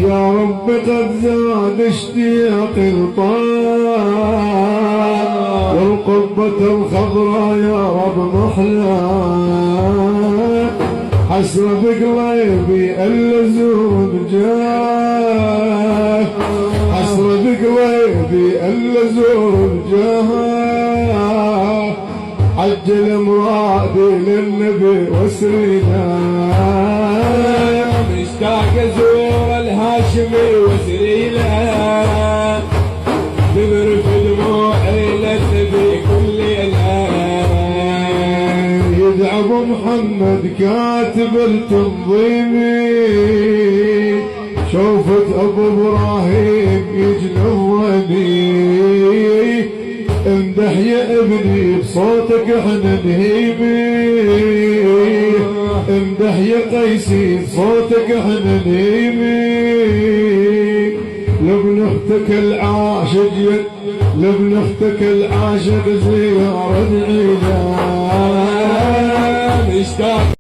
يا رب قد زاد اشتياق الطاق، والقبة الخضراء يا رب محلى، حسرة بقلبي ألا زور جاه، حسرة بقلبي ألا زور جاه، عجل مرادي للنبي وسرينا، مشتاق ازور الهاشمي وسرينا، تذرف دموعي للنبي كل ليله، يدعى ابو محمد كاتب التنظيمي، شوفت ابو ابراهيم يجنوني، امدح يا ابني بصوتك احنا نهيمي، امدح يا قيسي بصوتك احنا نهيمي، لابن اختك العاشق لابن اختك العاشق زيارة عيدا، مشتاق